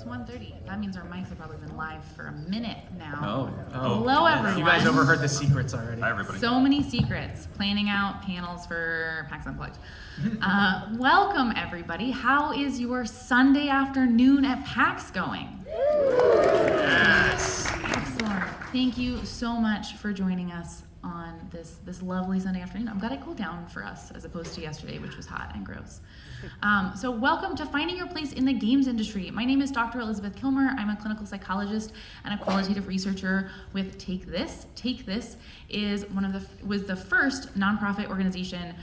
It's 1:30. That means our mics have probably been live for a minute now. Oh. Hello, everyone. You guys overheard the secrets already. Hi, everybody. So many secrets. Planning out panels for PAX Unplugged. Welcome, everybody. How is your Sunday afternoon at PAX going? Yes. Excellent. Thank you so much for joining us on this lovely Sunday afternoon. I'm glad it cooled down for us as opposed to yesterday, which was hot and gross. So welcome to Finding Your Place in the Games Industry. My name is Dr. Elizabeth Kilmer. I'm a clinical psychologist and a qualitative researcher with Take This. Take This was the first nonprofit organization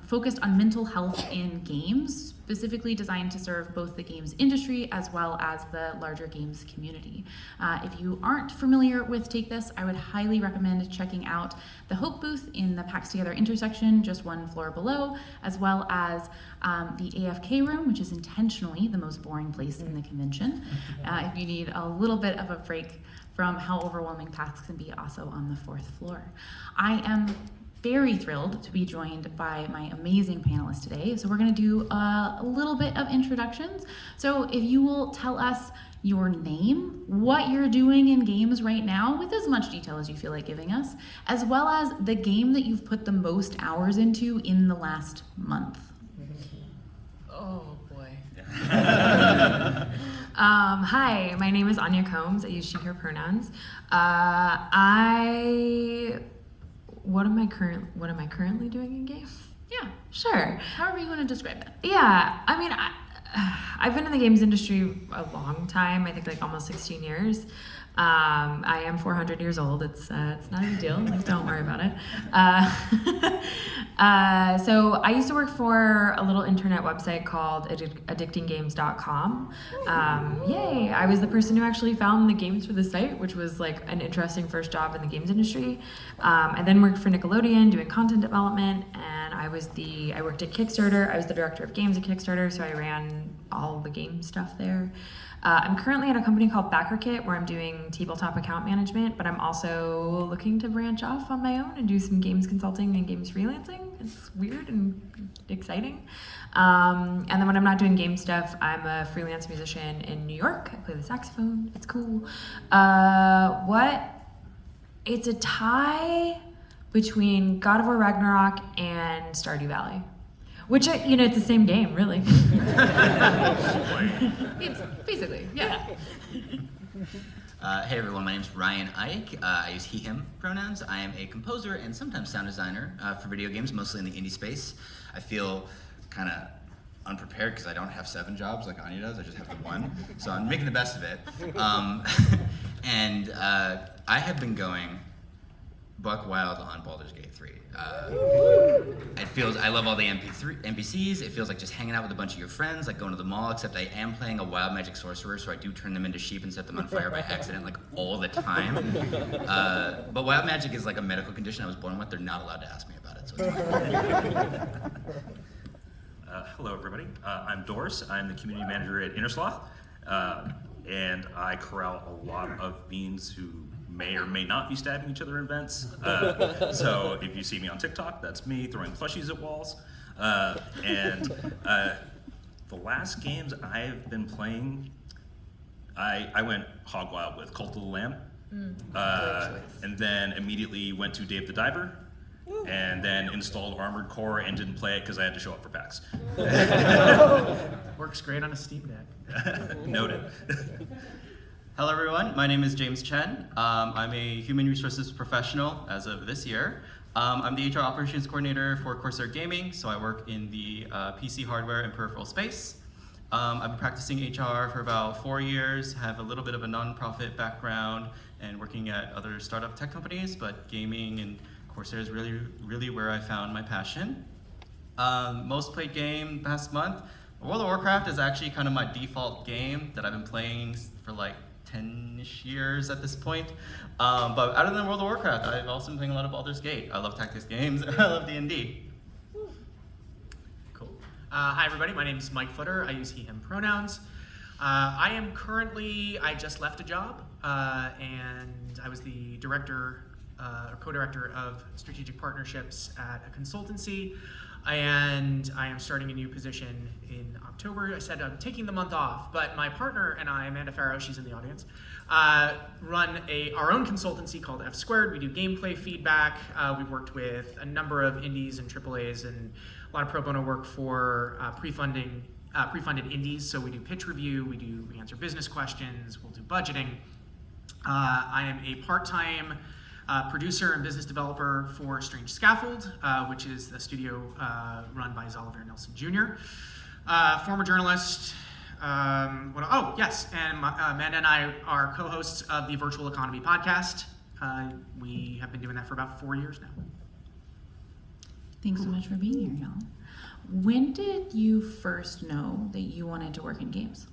focused on mental health in games, specifically designed to serve both the games industry as well as the larger games community. If you aren't familiar with Take This, I would highly recommend checking out the Hope booth in the PAX Together intersection, just one floor below, as well as the AFK room, which is intentionally the most boring place in the convention. If you need a little bit of a break from how overwhelming PAX can be, also on the fourth floor. I am very thrilled to be joined by my amazing panelists today. So we're going to do a little bit of introductions. So if you will tell us your name, what you're doing in games right now, with as much detail as you feel like giving us, as well as the game that you've put the most hours into in the last month. Oh boy. Hi, my name is Anya Combs. I use she, her pronouns. What am I currently doing in games? Yeah, Sure. however you want to describe that. Yeah, I mean, I've been in the games industry a long time. I think like almost 16 years. I am 400 years old. It's not a big deal. Like, don't worry about it. So I used to work for a little internet website called addictinggames.com. Yay! I was the person who actually found the games for the site, which was like an interesting first job in the games industry. I then worked for Nickelodeon doing content development, and I worked at Kickstarter. I was the director of games at Kickstarter, so I ran all the game stuff there. I'm currently at a company called BackerKit where I'm doing tabletop account management, but I'm also looking to branch off on my own and do some games consulting and games freelancing. It's weird and exciting. And then when I'm not doing game stuff, I'm a freelance musician in New York. I play the saxophone. It's cool. It's a tie between God of War Ragnarok and Stardew Valley. Which, it's the same game, really. It's basically, yeah. Hey everyone, my name's Ryan Ike. I use he, him pronouns. I am a composer and sometimes sound designer for video games, mostly in the indie space. I feel kind of unprepared because I don't have 7 jobs like Anya does. I just have the one. So I'm making the best of it. And I have been going buck wild on Baldur's Gate 3. I love all the NPCs. It feels like just hanging out with a bunch of your friends, like going to the mall, except I am playing a wild magic sorcerer, so I do turn them into sheep and set them on fire by accident, like all the time. But wild magic is like a medical condition I was born with. They're not allowed to ask me about it, so it's fine. Hello, everybody. I'm Dorsey. I'm the community manager at Innersloth, and I corral a lot of beans who may or may not be stabbing each other in events. So if you see me on TikTok, that's me throwing plushies at walls. And the last games I've been playing, I went hog wild with Cult of the Lamb, and then immediately went to Dave the Diver, and then installed Armored Core and didn't play it because I had to show up for PAX. Works great on a Steam Deck. Noted. Hello everyone, my name is James Chen. I'm a human resources professional as of this year. I'm the HR operations coordinator for Corsair Gaming, so I work in the PC hardware and peripheral space. I've been practicing HR for about 4 years, have a little bit of a nonprofit background and working at other startup tech companies, but gaming and Corsair is really where I found my passion. Most played game past month. World of Warcraft is actually kind of my default game that I've been playing for like 10-ish years at this point. But other than World of Warcraft, I've also been playing a lot of Baldur's Gate. I love tactics games, and I love D&D. Cool. Hi everybody, my name is Mike Futter. I use he, him pronouns. I just left a job, and I was the director, or co-director of strategic partnerships at a consultancy. and I am starting a new position in October. I said I'm taking the month off, but my partner and I, Amanda Farrow, she's in the audience, run our own consultancy called F Squared. We do gameplay feedback. We've worked with a number of indies and AAAs and a lot of pro bono work for pre-funded indies. So we do pitch review, we answer business questions, we'll do budgeting. I am a part-time producer and business developer for Strange Scaffold, which is the studio run by Zoliver Nelson Jr. Former journalist. Yes, and Amanda and I are co-hosts of the Virtual Economy podcast. We have been doing that for about 4 years now. Thanks so much for being here, y'all. When did you first know that you wanted to work in games?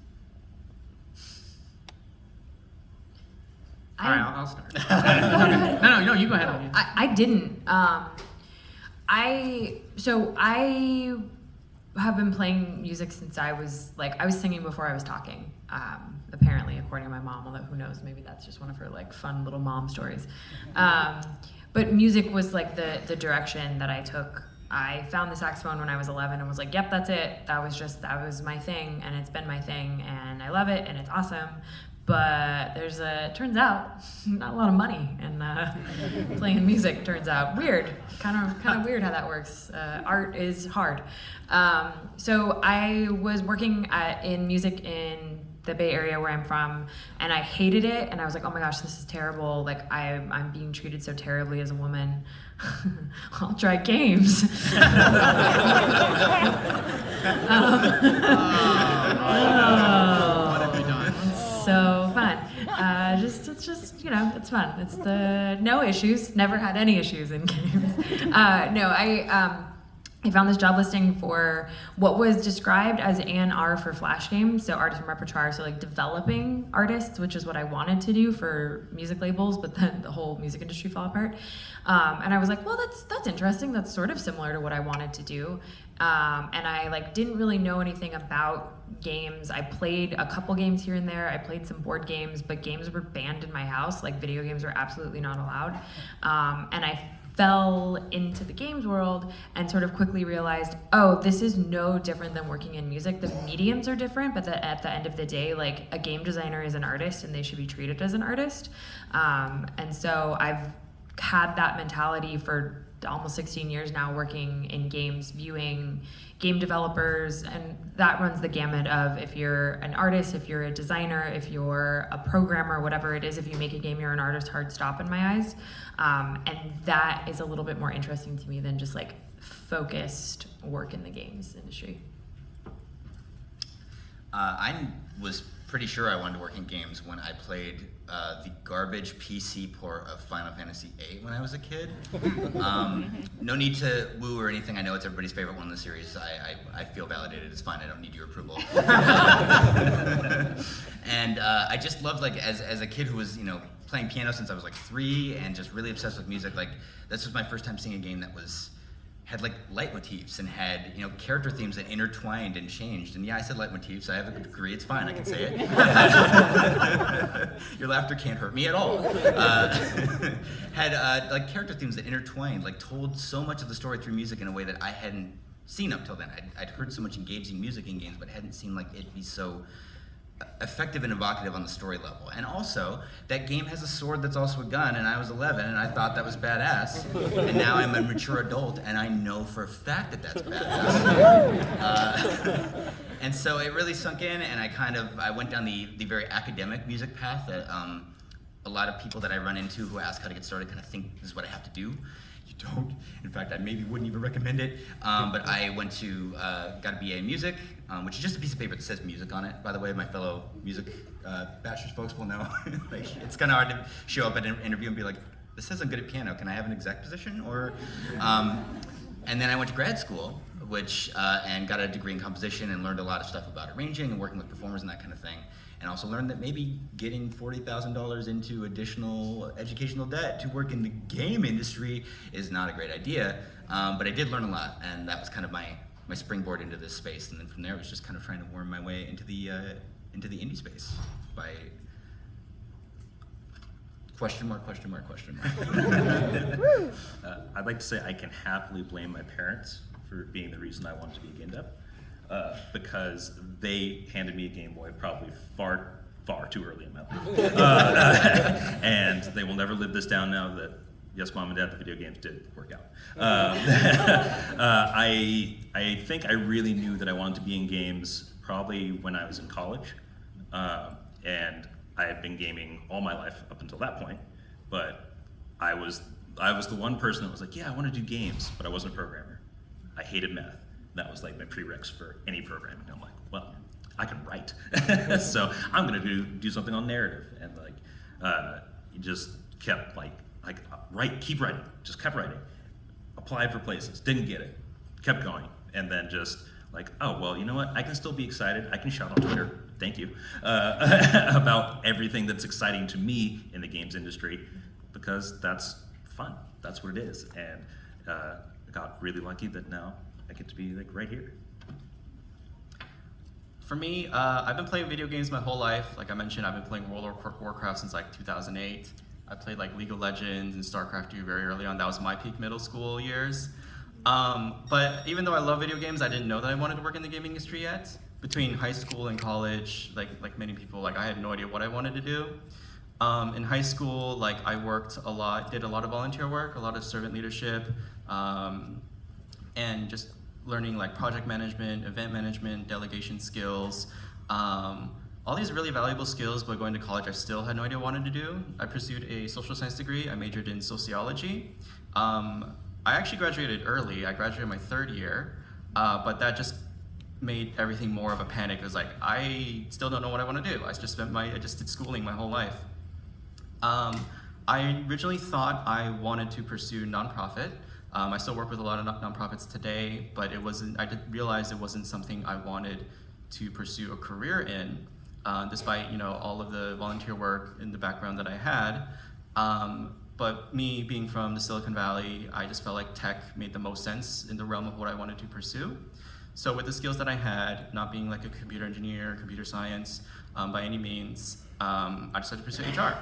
All right, I'll start. No, you go ahead. I didn't. I have been playing music since I was singing before I was talking. Apparently, according to my mom, although who knows, maybe that's just one of her fun little mom stories. But music was the direction that I took. I found the saxophone when I was 11 and was like, yep, that's it. That was my thing, and it's been my thing, and I love it, and it's awesome. But turns out, not a lot of money in playing music, turns out. Weird, kind of weird how that works. Art is hard. So I was working in music in the Bay Area where I'm from, and I hated it, and I was like, oh my gosh, this is terrible. I'm being treated so terribly as a woman. I'll try games. What have you done? So fun. It's fun. It's no issues. Never had any issues in games. I found this job listing for what was described as A&R for Flash games, so artist and repertoire, so developing artists, which is what I wanted to do for music labels, but then the whole music industry fell apart. And I was like, well, that's interesting. That's sort of similar to what I wanted to do. And I didn't really know anything about games. I played a couple games here and there. I played some board games, but games were banned in my house. Video games were absolutely not allowed. And I fell into the games world and sort of quickly realized, oh, this is no different than working in music. The mediums are different, but at the end of the day, a game designer is an artist and they should be treated as an artist. And so I've had that mentality for almost 16 years now, working in games, viewing game developers, and that runs the gamut of if you're an artist, if you're a designer, if you're a programmer, whatever it is. If you make a game, you're an artist, hard stop in my eyes. And that is a little bit more interesting to me than just focused work in the games industry. I was pretty sure I wanted to work in games when I played the garbage PC port of Final Fantasy VIII when I was a kid. No need to woo or anything. I know it's everybody's favorite one in the series. I feel validated. It's fine. I don't need your approval. And I just loved, as a kid who was, playing piano since I was 3 and just really obsessed with music. This was my first time seeing a game that had leitmotifs and had character themes that intertwined and changed. And yeah, I said leitmotifs. I have a degree. It's fine. I can say it. Your laughter can't hurt me at all. Had character themes that intertwined, told so much of the story through music in a way that I hadn't seen up till then. I'd heard so much engaging music in games, but hadn't seen it be so effective and evocative on the story level. And also, that game has a sword that's also a gun, and I was 11 and I thought that was badass. And now I'm a mature adult and I know for a fact that that's badass. And so it really sunk in, and I went down the very academic music path that a lot of people that I run into who ask how to get started kind of think this is what I have to do. You don't. In fact, I maybe wouldn't even recommend it. But I went to, got a BA in music, which is just a piece of paper that says music on it. By the way, my fellow music bachelor's folks will know. It's kind of hard to show up at an interview and be like, this says I'm good at piano. Can I have an exec position? And then I went to grad school, and got a degree in composition and learned a lot of stuff about arranging and working with performers and that kind of thing. And also learned that maybe getting $40,000 into additional educational debt to work in the game industry is not a great idea. But I did learn a lot, and that was kind of my springboard into this space. And then from there, I was just kind of trying to worm my way into the indie space by question mark. I'd like to say I can happily blame my parents for being the reason I wanted to be a game dev, because they handed me a Game Boy probably far too early in my life. And they will never live this down now that, yes, Mom and Dad, the video games did work out. I think I really knew that I wanted to be in games probably when I was in college. And I had been gaming all my life up until that point, but I was the one person that was like, yeah, I want to do games, but I wasn't a programmer. I hated math. That was like my prereqs for any programming. I'm like, well, I can write. So I'm gonna do something on narrative. And just kept keep writing, just kept writing. Applied for places, didn't get it, kept going. And then just like, oh, well, you know what? I can still be excited. I can shout on Twitter, thank you, about everything that's exciting to me in the games industry, because that's fun. That's what it is. And I got really lucky that now I get to be like right here. For me, I've been playing video games my whole life. Like I mentioned, I've been playing World of Warcraft since like 2008. I played like League of Legends and StarCraft 2 very early on. That was my peak middle school years. But even though I love video games, I didn't know that I wanted to work in the gaming industry yet. Between high school and college, like many people, like I had no idea what I wanted to do. In high school, like I worked a lot, did a lot of volunteer work, a lot of servant leadership, and just learning like project management, event management, delegation skills. All these really valuable skills, but going to college, I still had no idea what I wanted to do. I pursued a social science degree. I majored in sociology. I actually graduated early. I graduated my third year, but that just made everything more of a panic. It was like, I still don't know what I want to do. I just did schooling my whole life. I originally thought I wanted to pursue nonprofit. I still work with a lot of nonprofits today, but I did realize it wasn't something I wanted to pursue a career in, despite all of the volunteer work in the background that I had. But me being from the Silicon Valley, I just felt like tech made the most sense in the realm of what I wanted to pursue. So with the skills that I had, not being like a computer engineer, computer science by any means, I decided to pursue HR.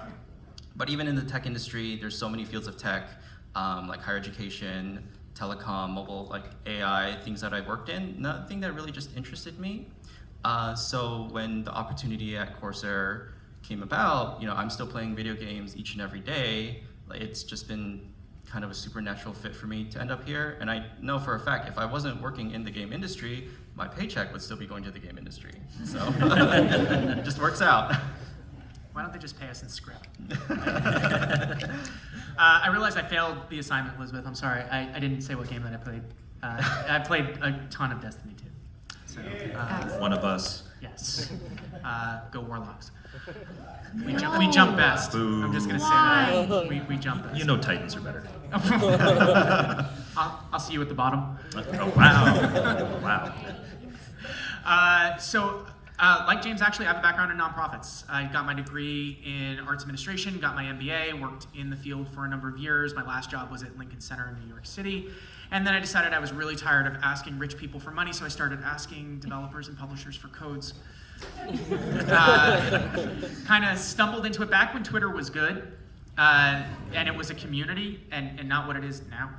But even in the tech industry, there's so many fields of tech, like higher education, telecom, mobile, like AI, things that I worked in, nothing that really just interested me. So when the opportunity at Corsair came about, I'm still playing video games each and every day. It's just been kind of a supernatural fit for me to end up here. And I know for a fact, if I wasn't working in the game industry, my paycheck would still be going to the game industry. So it just works out. Why don't they just pay us in script? I realized I failed the assignment, Elizabeth. I'm sorry. I didn't say what game that I played. I played a ton of Destiny 2. So, One of us. Yes. Go Warlocks. We jump best. Boo. I'm just going to say that. We jump best. You know Titans are better. I'll see you at the bottom. Oh, wow. Wow. Like James, actually, I have a background in nonprofits. I got my degree in arts administration, got my MBA, worked in the field for a number of years. My last job was at Lincoln Center in New York City. And then I decided I was really tired of asking rich people for money, so I started asking developers and publishers for codes. Kind of stumbled into it back when Twitter was good, and it was a community, and not what it is now.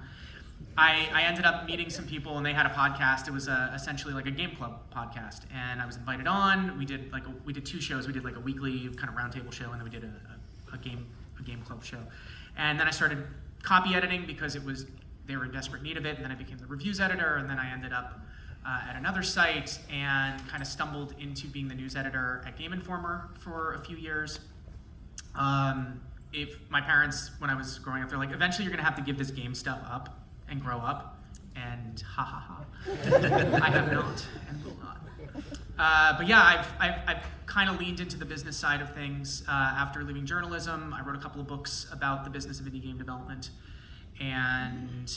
I ended up meeting some people, and they had a podcast. It was essentially like a game club podcast, and I was invited on. We did 2 shows. We did like a weekly kind of roundtable show, and then we did a game club show. And then I started copy editing because they were in desperate need of it. And then I became the reviews editor, and then I ended up at another site and kind of stumbled into being the news editor at Game Informer for a few years. If my parents, when I was growing up, they're like, eventually you're gonna have to give this game stuff up and grow up, and I have not and will not. But yeah, I've kind of leaned into the business side of things. After leaving journalism, I wrote a couple of books about the business of indie game development, and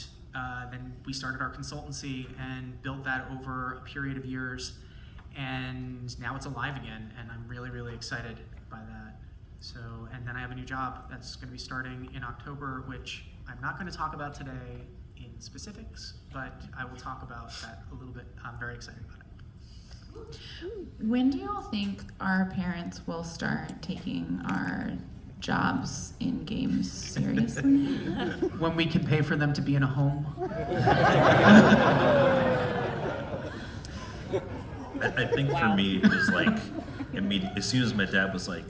then we started our consultancy and built that over a period of years, and now it's alive again, and I'm really, really excited by that. So, and then I have a new job that's going to be starting in October, which I'm not going to talk about today in specifics, but I will talk about that a little bit. I'm very excited about it. When do y'all think our parents will start taking our jobs in games seriously? When we can pay for them to be in a home. I think for me, it was like, as soon as my dad was like,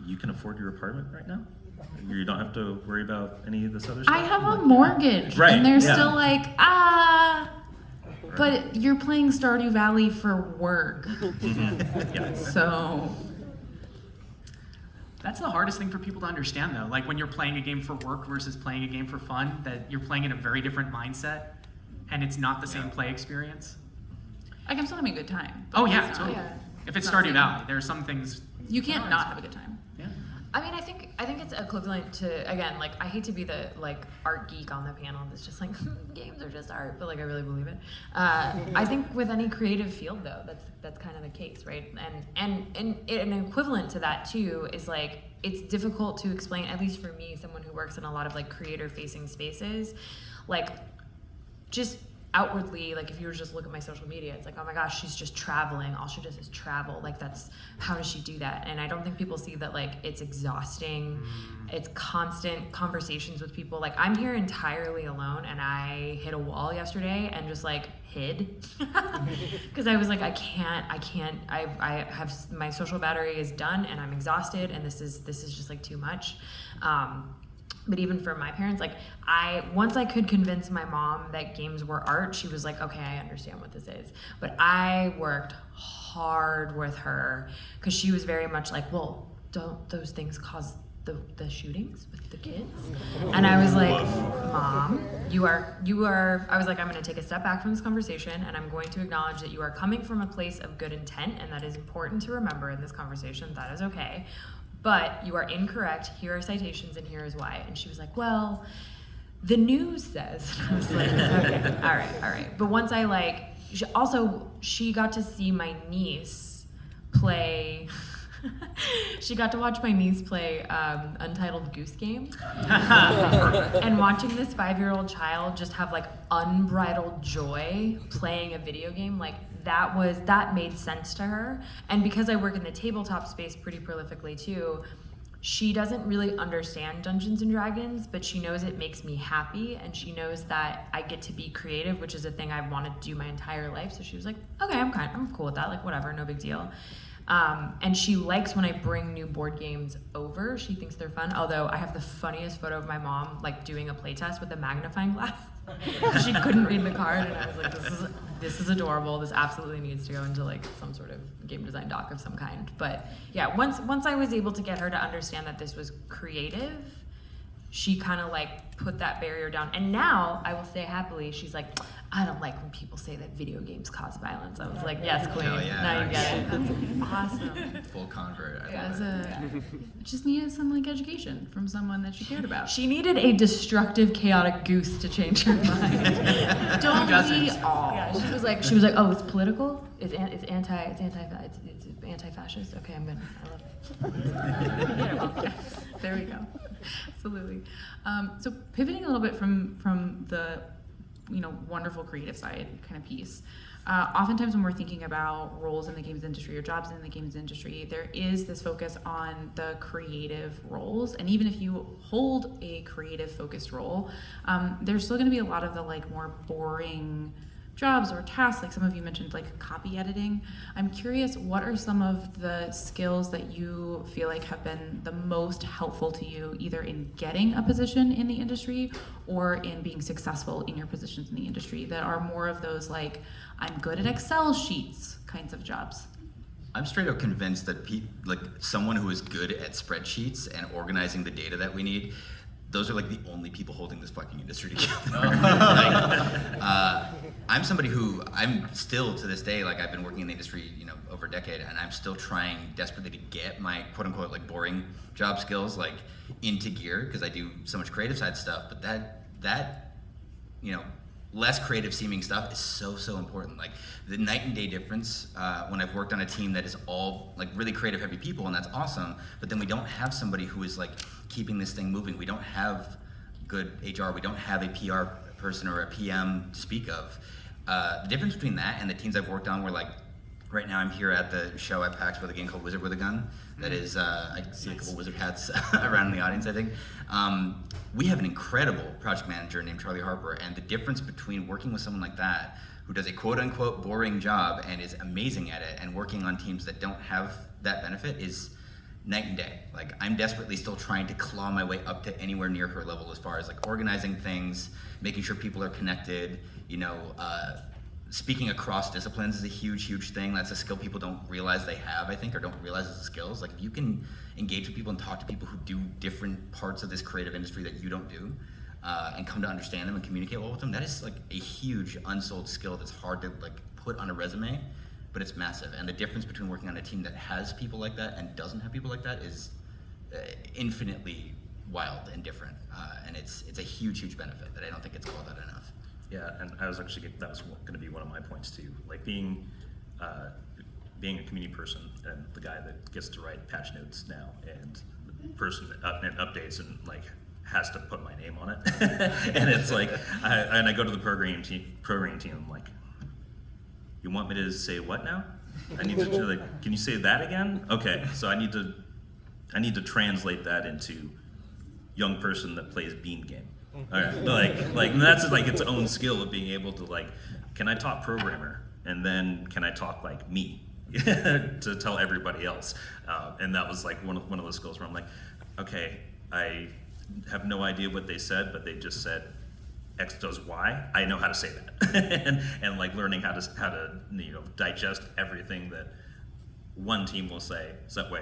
you can afford your apartment right now? You don't have to worry about any of this other stuff? I have a mortgage. Right, And they're yeah. still like, but you're playing Stardew Valley for work. Yeah. So, That's the hardest thing for people to understand, though. Like when you're playing a game for work versus playing a game for fun, that you're playing in a very different mindset, and it's not the same play experience. like, I'm still having a good time. Oh yeah, It's totally. not- If it's not the Stardew same. Valley, there are some things. You can't not have a good time. Yeah. I mean, I think it's equivalent to, again, like, I hate to be the like art geek on the panel that's just like games are just art, but like I really believe it. I think with any creative field though, that's kind of the case, right? And an equivalent to that too is like it's difficult to explain, at least for me, someone who works in a lot of like creator facing spaces, like just outwardly, like if you were just look at my social media, it's like, oh my gosh, she's just traveling, all she does is travel, like that's, how does she do that? And I don't think people see that like it's exhausting, it's constant conversations with people. Like I'm here entirely alone, and I hit a wall yesterday and just like hid because I was like, I have, my social battery is done and I'm exhausted, and this is just like too much. But even for my parents, like once I could convince my mom that games were art, she was like, okay, I understand what this is. But I worked hard with her because she was very much like, well, don't those things cause the shootings with the kids? And I was like, Mom, you are, I was like, I'm going to take a step back from this conversation, and I'm going to acknowledge that you are coming from a place of good intent, and that is important to remember in this conversation. That is okay. But you are incorrect. Here are citations, and here is why. And she was like, well, the news says. And I was like, okay, all right. But once I like, she got to see my niece play. She got to watch my niece play Untitled Goose Game. And watching this 5-year-old child just have like unbridled joy playing a video game, like that made sense to her. And because I work in the tabletop space pretty prolifically too, she doesn't really understand Dungeons and Dragons, but she knows it makes me happy, and she knows that I get to be creative, which is a thing I've wanted to do my entire life. So she was like, okay, I'm cool with that, like whatever, no big deal. And she likes when I bring new board games over. She thinks they're fun. Although I have the funniest photo of my mom like doing a playtest with a magnifying glass. She couldn't read the card, and I was like, this is adorable. This absolutely needs to go into like some sort of game design doc of some kind. But yeah, once I was able to get her to understand that this was creative, she kind of like put that barrier down. And now I will say happily, she's like, I don't like when people say that video games cause violence. I was like, yes, queen. Oh, yeah, Now you nice. get it. That's awesome. Full convert. I Yeah, love it. just needed some like education from someone that she cared about. She needed a destructive, chaotic goose to change her mind. Don't we doesn't? all? Yeah, she was like, oh, it's political. It's anti-fascist. Okay, I'm good. I love it. There we go. Absolutely. So pivoting a little bit from the wonderful creative side kind of piece. Oftentimes when we're thinking about roles in the games industry or jobs in the games industry, there is this focus on the creative roles. And even if you hold a creative focused role, there's still going to be a lot of the like more boring jobs or tasks, like some of you mentioned, like copy editing. I'm curious, what are some of the skills that you feel like have been the most helpful to you, either in getting a position in the industry or in being successful in your positions in the industry, that are more of those like, I'm good at Excel sheets kinds of jobs? I'm straight up convinced that like someone who is good at spreadsheets and organizing the data that we need, those are like the only people holding this fucking industry together. I'm somebody who, I'm still to this day, like I've been working in the industry, over a decade, and I'm still trying desperately to get my quote unquote like boring job skills like into gear, because I do so much creative side stuff, but that less creative seeming stuff is so important. Like the night and day difference when I've worked on a team that is all like really creative heavy people, and that's awesome, but then we don't have somebody who is like keeping this thing moving. We don't have good HR, we don't have a PR person or a PM to speak of. The difference between that and the teams I've worked on where like Right now I'm here at the show at PAX with a game called Wizard with a Gun. That is, I see a couple wizard hats around in the audience, I think. We have an incredible project manager named Charlie Harper, and the difference between working with someone like that, who does a quote-unquote boring job and is amazing at it, and working on teams that don't have that benefit is night and day. Like, I'm desperately still trying to claw my way up to anywhere near her level as far as like organizing things, making sure people are connected, speaking across disciplines is a huge thing. That's a skill people don't realize they have, I think, or don't realize as a skill. Like, if you can engage with people and talk to people who do different parts of this creative industry that you don't do, and come to understand them and communicate well with them, that is like a huge unsold skill that's hard to like put on a resume, but it's massive. And the difference between working on a team that has people like that and doesn't have people like that is infinitely wild and different. And it's a huge benefit that I don't think it's called out enough. Yeah, and that was going to be one of my points too. Like being a community person and the guy that gets to write patch notes now, and the person that updates and like has to put my name on it. And it's like, I go to the programming team. I'm like, you want me to say what now? I need to like, can you say that again? Okay, so I need to translate that into young person that plays bean game. All right, like that's like its own skill of being able to like, can I talk programmer, and then can I talk like me to tell everybody else? And that was like one of those skills where I'm like, okay, I have no idea what they said, but they just said X does Y. I know how to say that, and like learning how to digest everything that one team will say, so that way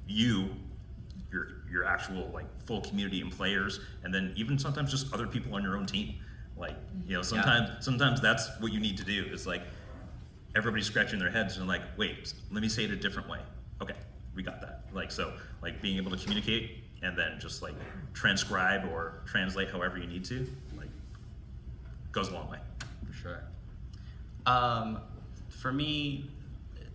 your actual like full community and players, and then even sometimes just other people on your own team. Like, sometimes that's what you need to do, is like everybody's scratching their heads and like, wait, let me say it a different way. Okay, we got that. Like, so like being able to communicate and then just like transcribe or translate however you need to, like, goes a long way. For sure. For me,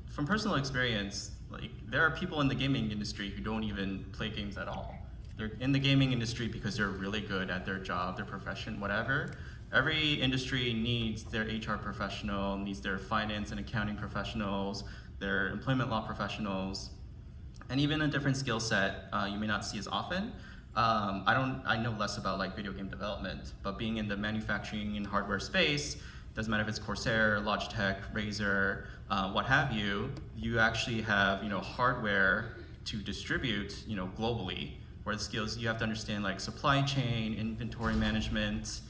from personal experience, like, there are people in the gaming industry who don't even play games at all. They're in the gaming industry because they're really good at their job, their profession, whatever. Every industry needs their HR professional, needs their finance and accounting professionals, their employment law professionals, and even a different skill set you may not see as often. I know less about like video game development, but being in the manufacturing and hardware space, doesn't matter if it's Corsair, Logitech, Razer, what have you, you actually have hardware to distribute globally, where the skills you have to understand like supply chain, inventory management,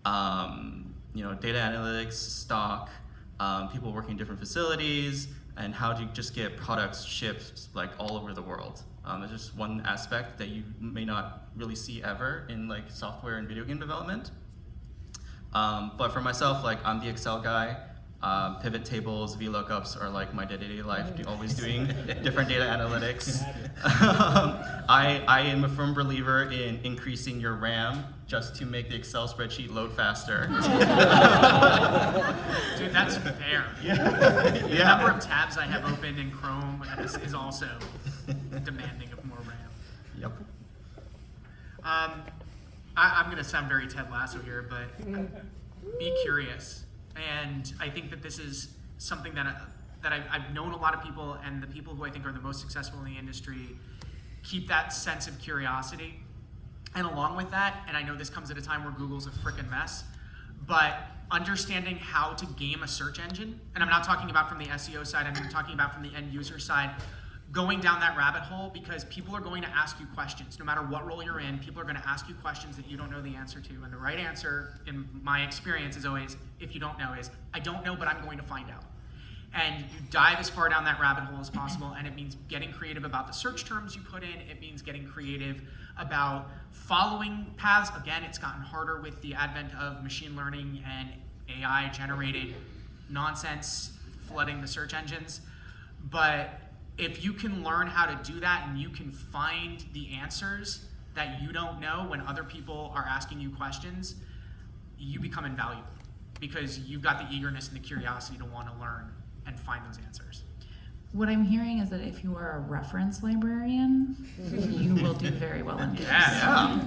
data analytics, stock, people working in different facilities, and how to just get products shipped like all over the world. It's just one aspect that you may not really see ever in like software and video game development. But for myself, like, I'm the Excel guy. Pivot tables, VLOOKUPs are like my day-to-day life, always doing different data analytics. I am a firm believer in increasing your RAM just to make the Excel spreadsheet load faster. Dude, that's fair. The number of tabs I have open in Chrome is also demanding of more RAM. Yep. I'm going to sound very Ted Lasso here, but be curious. And I think that this is something that I've known a lot of people, and the people who I think are the most successful in the industry keep that sense of curiosity. And along with that, and I know this comes at a time where Google's a frickin' mess, but understanding how to game a search engine, and I'm not talking about from the SEO side, I'm talking about from the end user side, going down that rabbit hole, because people are going to ask you questions. No matter what role you're in, people are going to ask you questions that you don't know the answer to. And the right answer, in my experience, is always, if you don't know, is, I don't know, but I'm going to find out. And you dive as far down that rabbit hole as possible, and it means getting creative about the search terms you put in. It means getting creative about following paths. Again, it's gotten harder with the advent of machine learning and AI-generated nonsense flooding the search engines. But if you can learn how to do that, and you can find the answers that you don't know when other people are asking you questions, you become invaluable, because you've got the eagerness and the curiosity to want to learn and find those answers. What I'm hearing is that if you are a reference librarian, you will do very well in games. Yeah.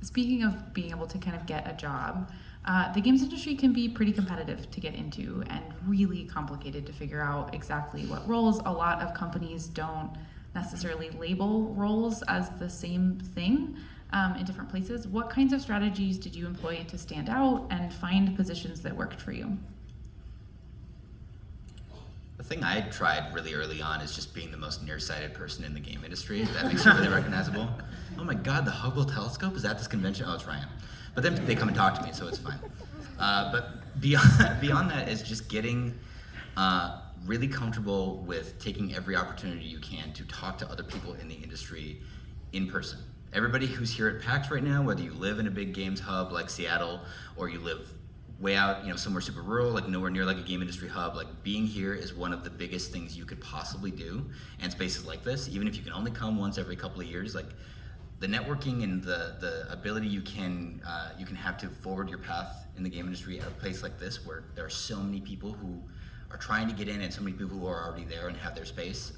Speaking of being able to kind of get a job, the games industry can be pretty competitive to get into and really complicated to figure out exactly what roles. A lot of companies don't necessarily label roles as the same thing in different places. What kinds of strategies did you employ to stand out and find positions that worked for you? The thing I tried really early on is just being the most nearsighted person in the game industry. That makes you really recognizable. Oh my God, the Hubble telescope is at this convention? Oh, it's Ryan. But then they come and talk to me, so it's fine. But beyond that is just getting really comfortable with taking every opportunity you can to talk to other people in the industry in person. Everybody who's here at PAX right now, whether you live in a big games hub like Seattle, or you live way out, somewhere super rural, like nowhere near like a game industry hub, like being here is one of the biggest things you could possibly do. And spaces like this, even if you can only come once every couple of years, like the networking and the ability you can have to forward your path in the game industry at a place like this, where there are so many people who are trying to get in and so many people who are already there and have their space,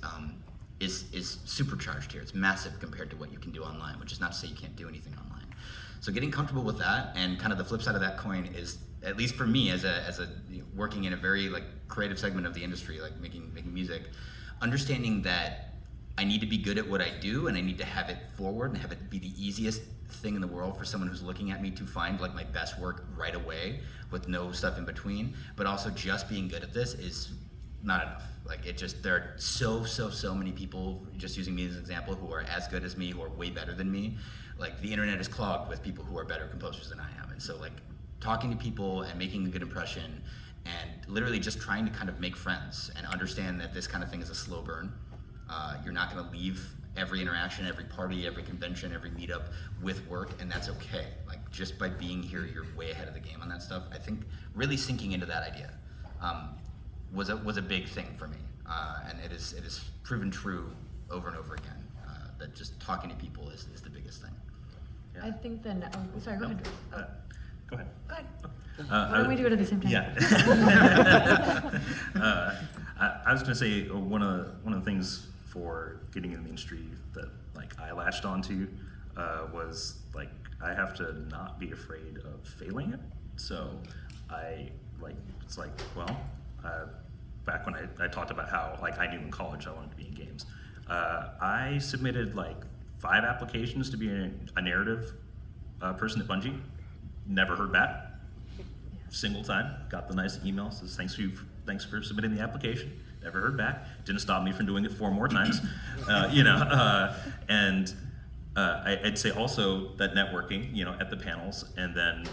is supercharged here. It's massive compared to what you can do online, which is not to say you can't do anything online. So getting comfortable with that, and kind of the flip side of that coin is, at least for me as a working in a very like creative segment of the industry, like making music, understanding that I need to be good at what I do and I need to have it forward and have it be the easiest thing in the world for someone who's looking at me to find like my best work right away with no stuff in between. But also just being good at this is not enough. Like there are so many people, just using me as an example, who are as good as me, who are way better than me. Like the internet is clogged with people who are better composers than I am. And so like talking to people and making a good impression and literally just trying to kind of make friends and understand that this kind of thing is a slow burn. You're not gonna leave every interaction, every party, every convention, every meetup with work, and that's okay. Like just by being here, you're way ahead of the game on that stuff. I think really sinking into that idea was a big thing for me, and it is proven true over and over again. That just talking to people is the biggest thing. Yeah. I think sorry, go ahead. Go ahead. Go ahead. Why don't we do it at the same time? Yeah. I was going to say one of the things for getting in the industry that like I latched onto was like I have to not be afraid of failing it. So it's like back when I talked about how like I knew in college I wanted to be in games. I submitted like 5 applications to be a narrative person at Bungie. Never heard back. Single time. Got the nice email, says thanks for submitting the application. Never heard back. Didn't stop me from doing it 4 more times. And I'd say also that networking, at the panels, and then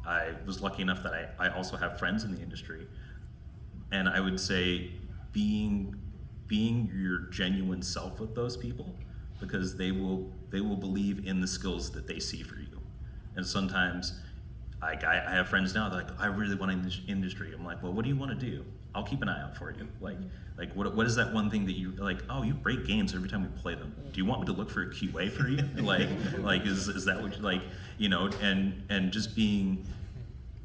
I was lucky enough that I also have friends in the industry. And I would say being your genuine self with those people, because they will believe in the skills that they see for you. And sometimes I have friends now that are like, I really want in this industry. I'm like, well, what do you want to do? I'll keep an eye out for you. Like what is that one thing that you like? Oh, you break games every time we play them. Do you want me to look for a QA for you? like is that what you like? And just being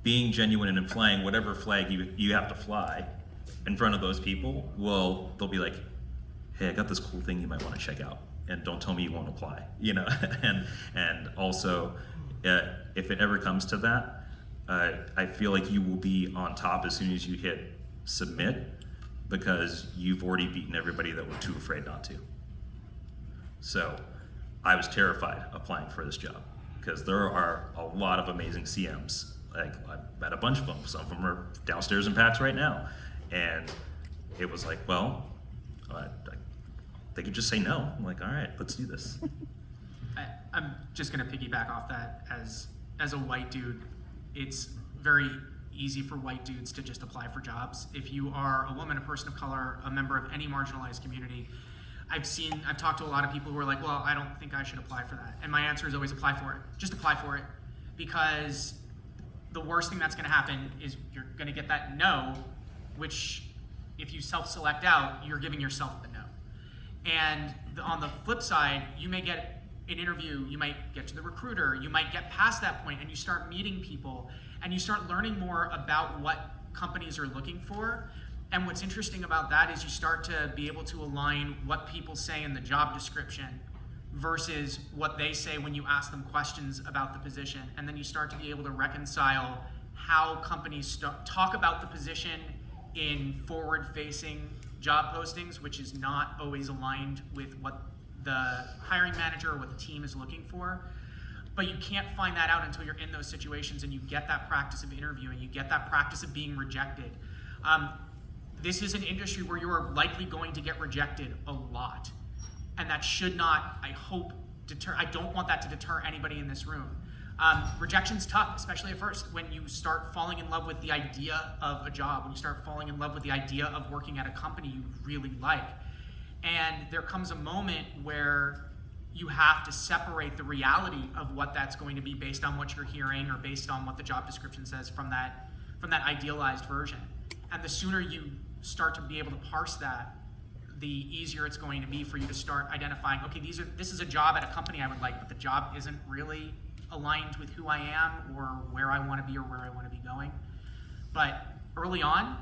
genuine and flying whatever flag you have to fly in front of those people. Well, they'll be like, hey, I got this cool thing you might want to check out, and don't tell me you won't apply. And also, if it ever comes to that, I feel like you will be on top as soon as you hit submit, because you've already beaten everybody that were too afraid not to. So I was terrified applying for this job because there are a lot of amazing CMs. Like I've met a bunch of them. Some of them are downstairs in PAX right now. And it was like, well, they could just say no. I'm like, all right, let's do this. I'm just gonna piggyback off that. As a white dude, it's very easy for white dudes to just apply for jobs. If you are a woman, a person of color, a member of any marginalized community, I've talked to a lot of people who are like, well, I don't think I should apply for that. And my answer is always apply for it. Just apply for it. Because the worst thing that's gonna happen is you're gonna get that no, which if you self-select out, you're giving yourself the no. And on the flip side, you may get an interview, you might get to the recruiter, you might get past that point and you start meeting people and you start learning more about what companies are looking for. And what's interesting about that is you start to be able to align what people say in the job description versus what they say when you ask them questions about the position. And then you start to be able to reconcile how companies talk about the position in forward-facing job postings, which is not always aligned with what the hiring manager or what the team is looking for. But you can't find that out until you're in those situations and you get that practice of interviewing, you get that practice of being rejected. This is an industry where you are likely going to get rejected a lot. And that should not, I hope, I don't want that to deter anybody in this room. Rejection's tough, especially at first, when you start falling in love with the idea of a job, when you start falling in love with the idea of working at a company you really like. And there comes a moment where you have to separate the reality of what that's going to be based on what you're hearing or based on what the job description says from that idealized version. And the sooner you start to be able to parse that, the easier it's going to be for you to start identifying, okay, this is a job at a company I would like, but the job isn't really aligned with who I am or where I want to be or where I want to be going. But early on,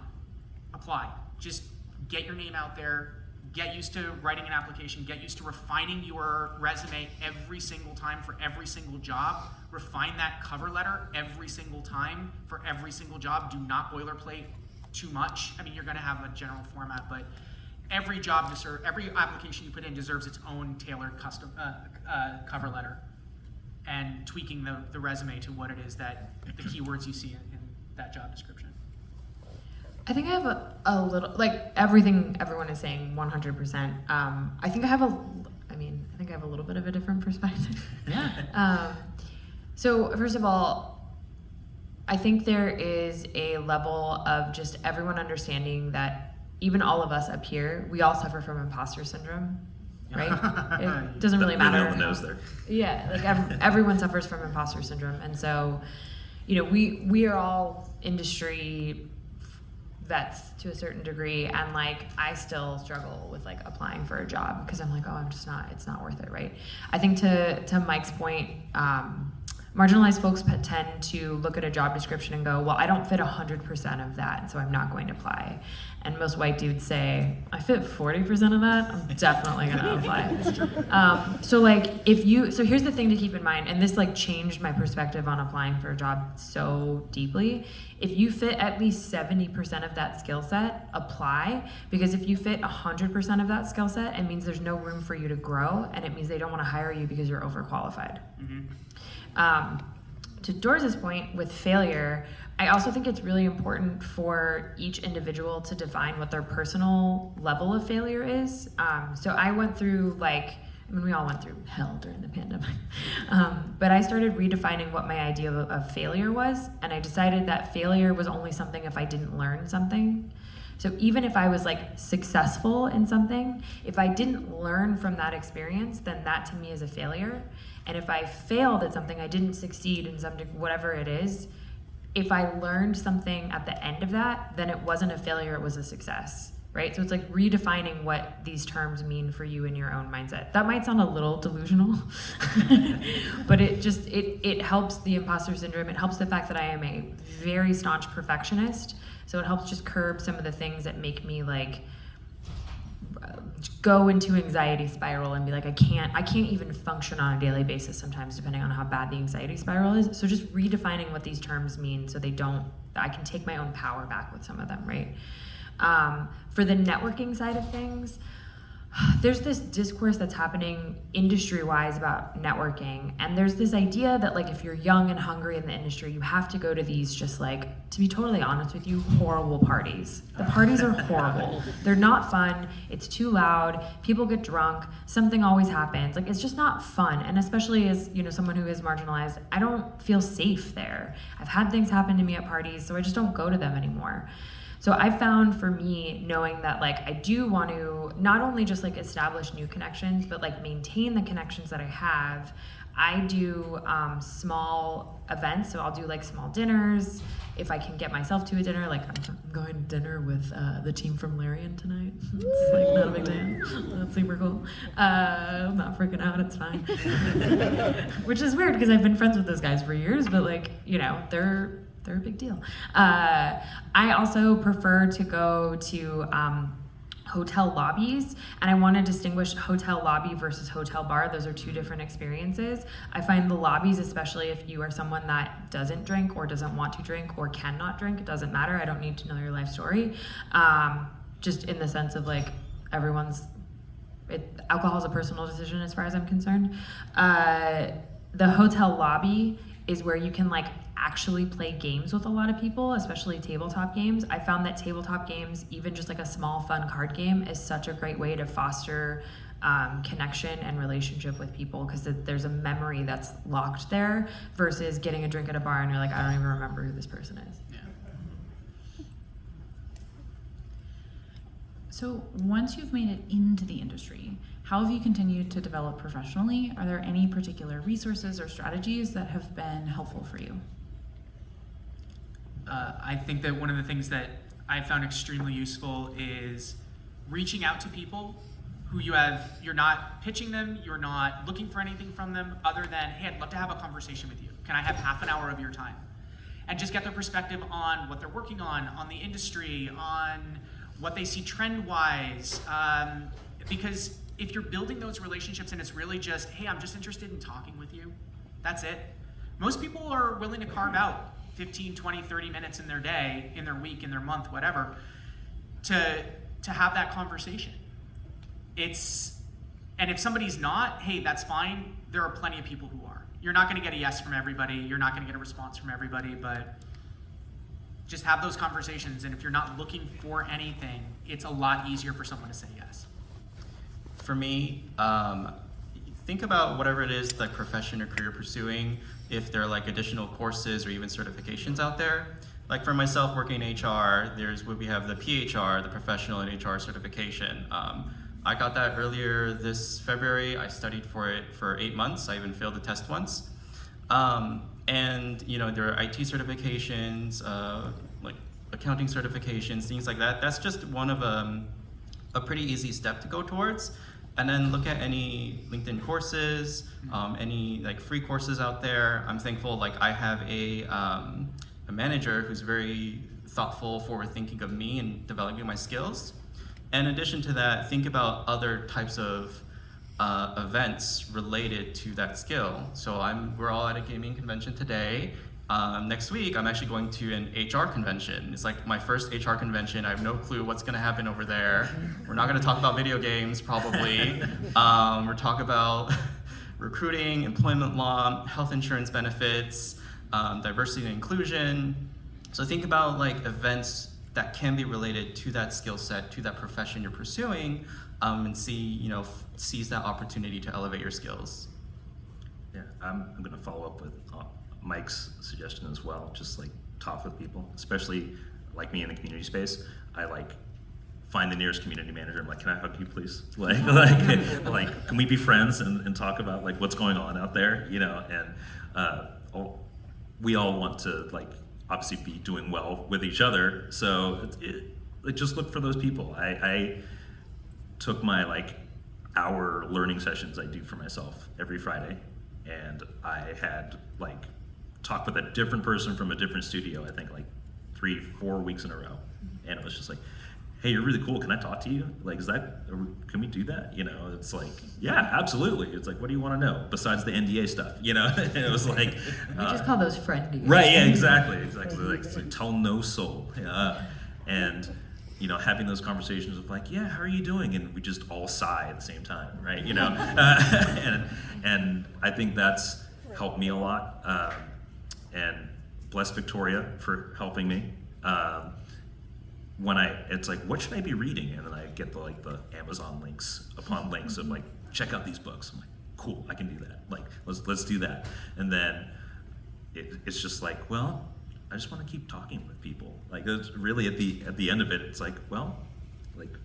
apply. Just get your name out there, get used to writing an application, get used to refining your resume every single time for every single job. Refine that cover letter every single time for every single job. Do not boilerplate too much. I mean, you're going to have a general format, but every application you put in deserves its own tailored custom cover letter, and tweaking the resume to what it is that the keywords you see in that job description. I think I have a little, like everything everyone is saying, 100%. I think I have a little bit of a different perspective. Yeah. So first of all, I think there is a level of just everyone understanding that even all of us up here, we all suffer from imposter syndrome, right? It doesn't really matter. No one knows there. Yeah, like everyone suffers from imposter syndrome. And so, we are all industry vets to a certain degree, and like I still struggle with like applying for a job because I'm like, oh, it's not worth it, right? I think to Mike's point, marginalized folks tend to look at a job description and go, well, I don't fit 100% of that, so I'm not going to apply. And most white dudes say, I fit 40% of that, I'm definitely gonna apply. So here's the thing to keep in mind, and this like changed my perspective on applying for a job so deeply. If you fit at least 70% of that skill set, apply, because if you fit 100% of that skill set, it means there's no room for you to grow, and it means they don't wanna hire you because you're overqualified. Mm-hmm. To Dorsey's point with failure, I also think it's really important for each individual to define what their personal level of failure is. So I went through we all went through hell during the pandemic. But I started redefining what my idea of failure was, and I decided that failure was only something if I didn't learn something. So even if I was like successful in something, if I didn't learn from that experience, then that to me is a failure. And if I failed at something, I didn't succeed in something, whatever it is, if I learned something at the end of that, then it wasn't a failure, it was a success, right? So it's like redefining what these terms mean for you in your own mindset. That might sound a little delusional, but it helps the imposter syndrome. It helps the fact that I am a very staunch perfectionist. So it helps just curb some of the things that make me like go into anxiety spiral and be like, I can't even function on a daily basis sometimes, depending on how bad the anxiety spiral is. So just redefining what these terms mean so I can take my own power back with some of them, right? For the networking side of things, there's this discourse that's happening industry-wise about networking, and there's this idea that like if you're young and hungry in the industry, you have to go to these just like, to be totally honest with you, horrible parties. The parties are horrible. They're not fun. It's too loud. People get drunk. Something always happens. Like it's just not fun. And especially as someone who is marginalized, I don't feel safe there. I've had things happen to me at parties, so I just don't go to them anymore. So I found for me, knowing that like I do want to not only just like establish new connections, but like maintain the connections that I have, I do small events. So I'll do like small dinners. If I can get myself to a dinner, like I'm going to dinner with the team from Larian tonight. It's like not a big deal. That's super cool. I'm not freaking out, it's fine. Which is weird because I've been friends with those guys for years, but like, they're a big deal. I also prefer to go to hotel lobbies, and I want to distinguish hotel lobby versus hotel bar. Those are two different experiences. I find the lobbies, especially if you are someone that doesn't drink or doesn't want to drink or cannot drink, it doesn't matter. I don't need to know your life story. Just in the sense of like alcohol is a personal decision as far as I'm concerned. The hotel lobby is where you can like actually play games with a lot of people, especially tabletop games. I found that tabletop games, even just like a small fun card game, is such a great way to foster connection and relationship with people, because there's a memory that's locked there versus getting a drink at a bar and you're like, I don't even remember who this person is. So once you've made it into the industry, how have you continued to develop professionally? Are there any particular resources or strategies that have been helpful for you? I think that one of the things that I found extremely useful is reaching out to people who you're not pitching them, you're not looking for anything from them other than, hey, I'd love to have a conversation with you. Can I have half an hour of your time? And just get their perspective on what they're working on the industry, on what they see trend-wise. Because if you're building those relationships and it's really just, hey, I'm just interested in talking with you, that's it. Most people are willing to carve out 15, 20, 30 minutes in their day, in their week, in their month, whatever, to have that conversation. And if somebody's not, hey, that's fine. There are plenty of people who are. You're not gonna get a yes from everybody. You're not gonna get a response from everybody, but just have those conversations. And if you're not looking for anything, it's a lot easier for someone to say yes. For me, think about whatever it is, like profession or career pursuing, if there are like additional courses or even certifications out there. Like for myself working in HR, we have the PHR, the Professional in HR certification. I got that earlier this February. I studied for it for 8 months. I even failed the test once. And there are IT certifications, like accounting certifications, things like that. That's just one of a pretty easy step to go towards. And then look at any LinkedIn courses, any like free courses out there. I'm thankful, like I have a manager who's very thoughtful, forward-thinking of me and developing my skills. And in addition to that, think about other types of events related to that skill. So we're all at a gaming convention today. Next week, I'm actually going to an HR convention. It's like my first HR convention. I have no clue what's gonna happen over there. We're not gonna talk about video games, probably. We're talking about recruiting, employment law, health insurance benefits, diversity and inclusion. So think about like events that can be related to that skill set, to that profession you're pursuing, and seize that opportunity to elevate your skills. Yeah, I'm gonna follow up with Mike's suggestion as well. Just like talk with people, especially like me in the community space. I like find the nearest community manager. I'm like, can I hug you, please? Like, can we be friends and talk about like what's going on out there? And we all want to like obviously be doing well with each other. So just look for those people. I took my like hour learning sessions I do for myself every Friday, and I had like talked with a different person from a different studio, I think like 3-4 weeks in a row. And it was just like, hey, you're really cool. Can I talk to you? Like, can we do that? It's like, yeah, absolutely. It's like, what do you want to know besides the NDA stuff? And it was like, We just call those friendies. right. Yeah, exactly. Like tell no soul. And having those conversations of like, yeah, how are you doing? And we just all sigh at the same time, right? And I think that's helped me a lot. And bless Victoria for helping me. It's like, what should I be reading? And then I get the Amazon links upon links of like, check out these books. I'm like, cool, I can do that. Like, let's do that. And then it's just like, well, I just want to keep talking with people. Like, it's really at the end of it, it's like, well, like,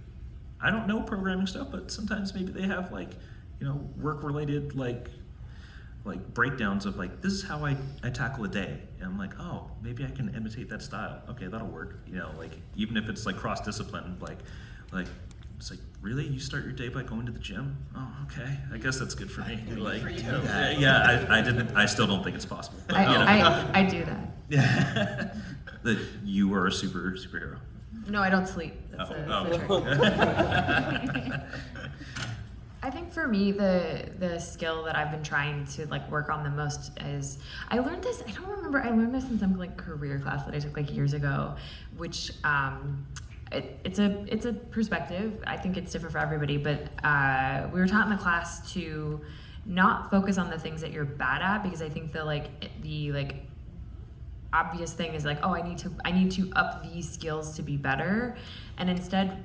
I don't know programming stuff, but sometimes maybe they have like, work related like breakdowns of like, this is how I tackle a day. And I'm like, oh, maybe I can imitate that style. Okay, that'll work. Like even if it's like cross discipline, like it's like, really? You start your day by going to the gym? Oh, okay. I guess that's good for me. Like, I still don't think it's possible. But, I do that. Yeah. That you are a superhero. No, I don't sleep. That's Oh, a trick. okay. I think for me, the skill that I've been trying to like work on the most is I learned this. I don't remember. I learned this in some like career class that I took like years ago, which it's a perspective. I think it's different for everybody, but we were taught in the class to not focus on the things that you're bad at, because I think the obvious thing is like, oh, I need to up these skills to be better, and instead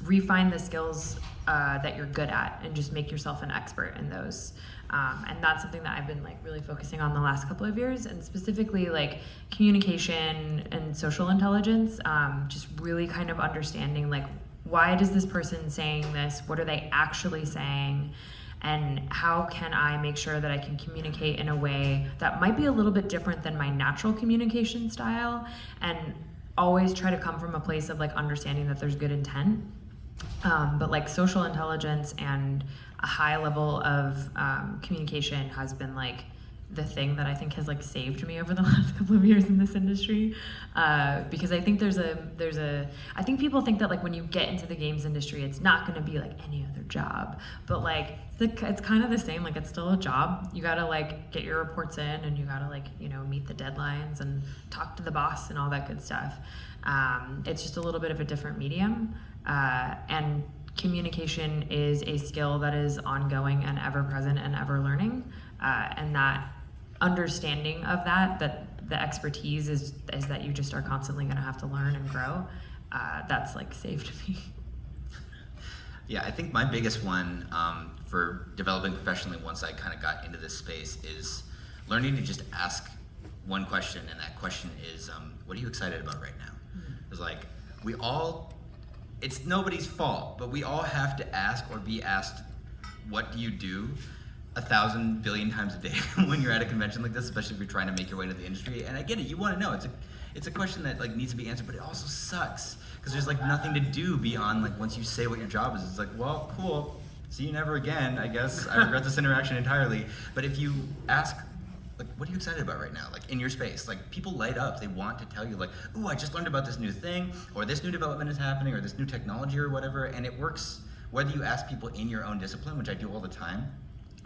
refine the skills that you're good at and just make yourself an expert in those. And that's something that I've been like really focusing on the last couple of years, and specifically like communication and social intelligence, just really kind of understanding like, why does this person saying this? What are they actually saying? And how can I make sure that I can communicate in a way that might be a little bit different than my natural communication style, and always try to come from a place of like understanding that there's good intent. But like social intelligence and a high level of communication has been like the thing that I think has like saved me over the last couple of years in this industry, because I think I think people think that like when you get into the games industry, it's not going to be like any other job, but like it's kind of the same. Like it's still a job. You got to like get your reports in, and you got to like, you know, meet the deadlines and talk to the boss and all that good stuff. It's just a little bit of a different medium, and communication is a skill that is ongoing and ever present and ever learning, and that understanding of that the expertise is that you just are constantly going to have to learn and grow. That's like saved me. Yeah, I think my biggest one for developing professionally once I kind of got into this space is learning to just ask one question, and that question is, what are you excited about right now? It's like, it's nobody's fault, but we all have to ask or be asked, what do you do 1,000 billion times a day when you're at a convention like this, especially if you're trying to make your way into the industry. And I get it, you want to know. It's a question that like needs to be answered, but it also sucks because there's like nothing to do beyond like once you say what your job is. It's like, well, cool, see you never again, I guess. I regret this interaction entirely. But if you ask, like, what are you excited about right now? Like in your space, like people light up. They want to tell you like, ooh, I just learned about this new thing, or this new development is happening, or this new technology or whatever. And it works whether you ask people in your own discipline, which I do all the time.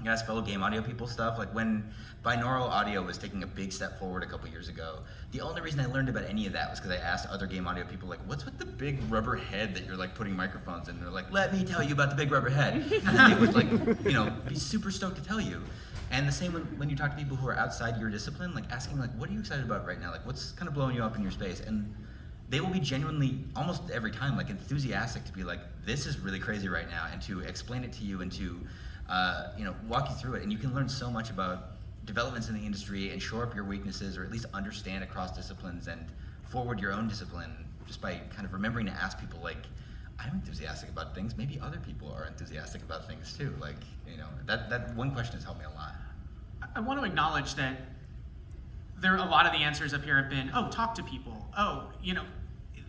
You ask fellow game audio people stuff, like when binaural audio was taking a big step forward a couple years ago, the only reason I learned about any of that was because I asked other game audio people, like, what's with the big rubber head that you're like putting microphones in? And they're like, let me tell you about the big rubber head. And then they would like, you know, be super stoked to tell you. And the same when you talk to people who are outside your discipline, like asking like, what are you excited about right now? Like what's kind of blowing you up in your space? And they will be genuinely, almost every time, like enthusiastic to be like, this is really crazy right now, and to explain it to you and to walk you through it. And you can learn so much about developments in the industry and shore up your weaknesses, or at least understand across disciplines and forward your own discipline just by kind of remembering to ask people like, I'm enthusiastic about things, maybe other people are enthusiastic about things too. Like, you know, that one question has helped me a lot. I want to acknowledge that a lot of the answers up here have been, oh, talk to people. Oh, you know,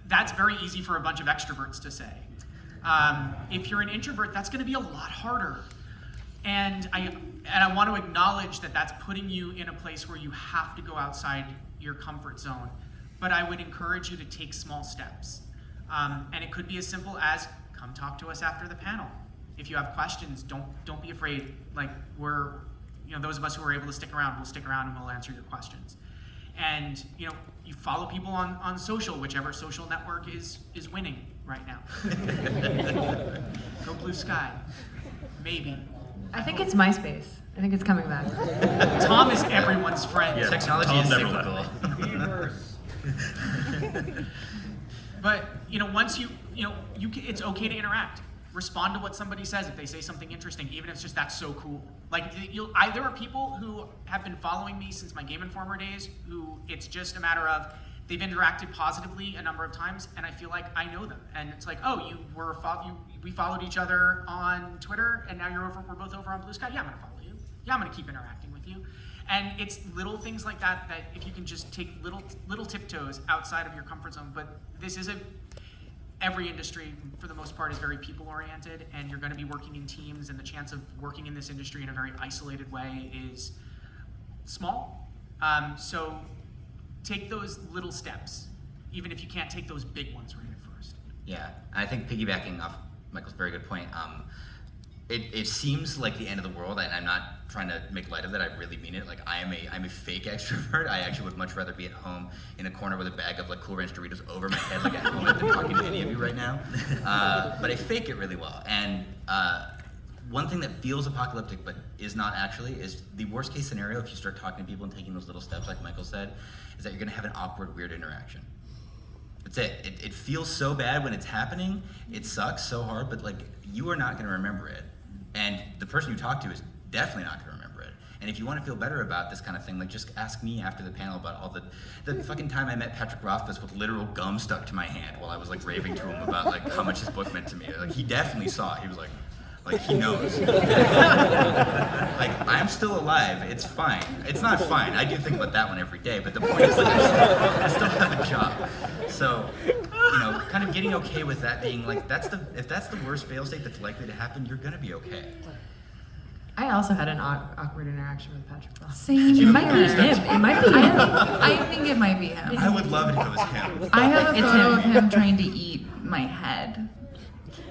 that's very easy for a bunch of extroverts to say. If you're an introvert, that's going to be a lot harder. And I want to acknowledge that that's putting you in a place where you have to go outside your comfort zone. But I would encourage you to take small steps. And it could be as simple as come talk to us after the panel. If you have questions, don't be afraid. Like those of us who are able to stick around, we'll stick around and we'll answer your questions. And you follow people on social, whichever social network is winning right now. Go Blue Sky, maybe. I think it's MySpace. I think it's coming back. Tom is everyone's friend. Yeah, Technology Tom is never cyclical. But once it's okay to interact. Respond to what somebody says if they say something interesting, even if it's just that's so cool. Like there are people who have been following me since my Game Informer days who it's just a matter of they've interacted positively a number of times, and I feel like I know them. And it's like, oh, we followed each other on Twitter, and now we're both over on Blue Sky. Yeah, I'm gonna follow you. Yeah, I'm gonna keep interacting with you. And it's little things like that if you can just take little tiptoes outside of your comfort zone. But this is every industry, for the most part, is very people-oriented, and you're going to be working in teams, and the chance of working in this industry in a very isolated way is small. So take those little steps. even if you can't take those big ones right at first. Yeah, I think piggybacking off Michael's very good point, it seems like the end of the world, and I'm not trying to make light of that, I really mean it. Like, I'm a fake extrovert. I actually would much rather be at home in a corner with a bag of like Cool Ranch Doritos over my head like at home than talking to any of you right now. But I fake it really well. And one thing that feels apocalyptic but is not actually is the worst case scenario if you start talking to people and taking those little steps like Michael said, is that you're gonna have an awkward, weird interaction. That's it. It feels so bad when it's happening. It sucks so hard, but like you are not gonna remember it. And the person you talk to is definitely not gonna remember it. And if you wanna feel better about this kind of thing, like just ask me after the panel about all the fucking time I met Patrick Rothfuss with literal gum stuck to my hand while I was like raving to him about like how much his book meant to me. Like he definitely saw it. He was like he knows. Like, I'm still alive. It's fine. It's not fine. I do think about that one every day, but the point is, like, I still have a job. So, you know, kind of getting okay with that being like, if that's the worst fail state that's likely to happen, you're gonna be okay. I also had an awkward interaction with Patrick Rothfuss. Same. It might be him. It might be him. I think it might be him. I would love it if it was him. I have a It's photo him. of him trying to eat my head.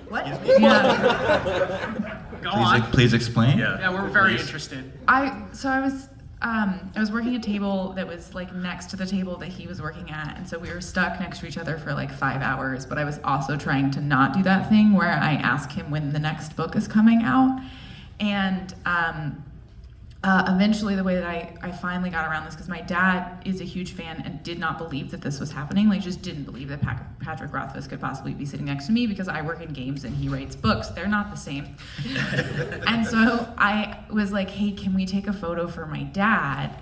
What? Yeah. Go on. Please explain. Yeah, we're very interested. I was working a table that was like next to the table that he was working at, and so we were stuck next to each other for like 5 hours, but I was also trying to not do that thing where I ask him when the next book is coming out. And eventually the way that I finally got around this, because my dad is a huge fan and did not believe that this was happening, like just didn't believe that Patrick Rothfuss could possibly be sitting next to me because I work in games and he writes books. They're not the same. And so I was like, hey, can we take a photo for my dad?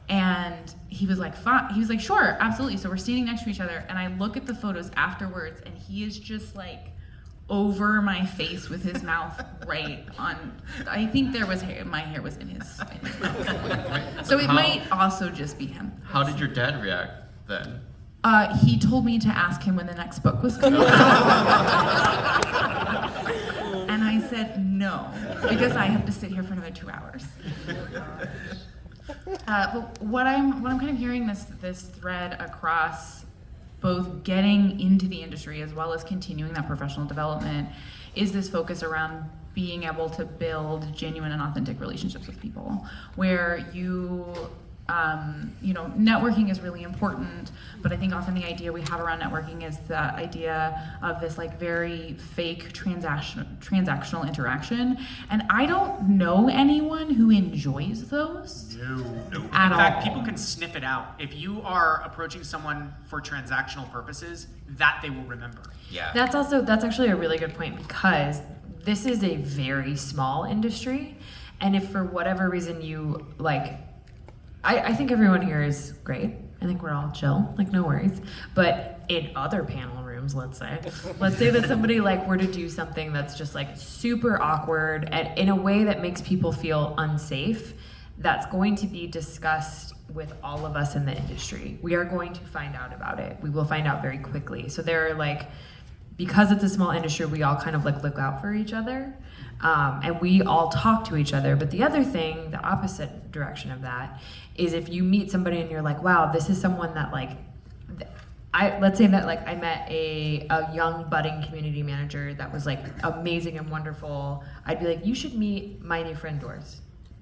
And he was like, fine. He was like, sure, absolutely. So we're standing next to each other, and I look at the photos afterwards, and he is just like over my face with his mouth right on. I think there was hair. My hair was in his mouth. So it might also just be him. How did your dad react then? He told me to ask him when the next book was coming out. And I said no, because I have to sit here for another 2 hours. But what I'm kind of hearing this thread across both getting into the industry as well as continuing that professional development is this focus around being able to build genuine and authentic relationships with people, where networking is really important, but I think often the idea we have around networking is that idea of this like very fake transactional interaction, and I don't know anyone who enjoys those. No. At In fact, all. people can sniff it out. If you are approaching someone for transactional purposes, that they will remember. Yeah. That's actually a really good point, because this is a very small industry, and if for whatever reason you like, I think everyone here is great. I think we're all chill, like no worries. But in other panel rooms, let's say that somebody like were to do something that's just like super awkward and in a way that makes people feel unsafe, that's going to be discussed with all of us in the industry. We are going to find out about it. We will find out very quickly. So there are like, because it's a small industry, we all kind of like look out for each other. And we all talk to each other. But the other thing, the opposite direction of that, is if you meet somebody and you're like, wow, this is someone that like, let's say that like I met a young budding community manager that was like amazing and wonderful. I'd be like, you should meet my new friend Dorsey.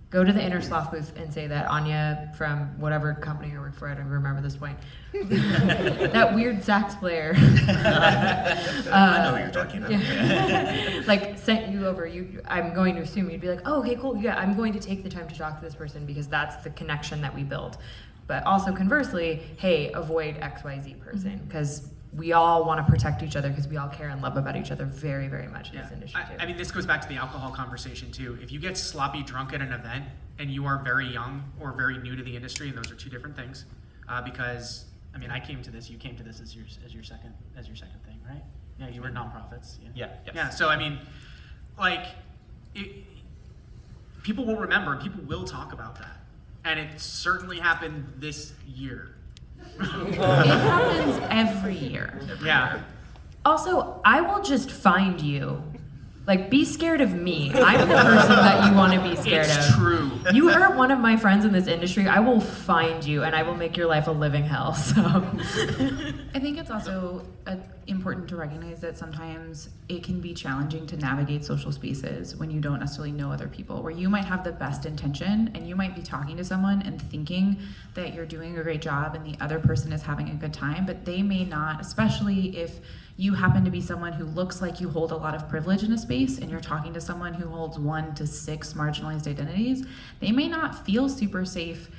Go to the Innersloth booth and say that Anya from whatever company I work for, I don't remember this point, that weird sax player. I know what you're talking about. Yeah. Like sent you over. I'm going to assume you'd be like, oh, okay, cool. Yeah, I'm going to take the time to talk to this person because that's the connection that we build. But also conversely, hey, avoid XYZ person, because we all want to protect each other because we all care and love about each other very, very much in this industry too. I mean, this goes back to the alcohol conversation too. If you get sloppy drunk at an event and you are very young or very new to the industry, and those are two different things, because I mean, I came to this, you came to this as your second thing, right? Yeah, you were nonprofits. Yeah. Yes. Yeah. So I mean, like, people will remember. People will talk about that, and it certainly happened this year. It happens every year. Yeah. Also, I will just find you. Like, be scared of me. I'm the person that you want to be scared of. It's true. You hurt one of my friends in this industry, I will find you and I will make your life a living hell. So I think it's also important to recognize that sometimes it can be challenging to navigate social spaces when you don't necessarily know other people, where you might have the best intention and you might be talking to someone and thinking that you're doing a great job and the other person is having a good time, but they may not, especially if you happen to be someone who looks like you hold a lot of privilege in a space and you're talking to someone who holds 1 to 6 marginalized identities. They may not feel super safe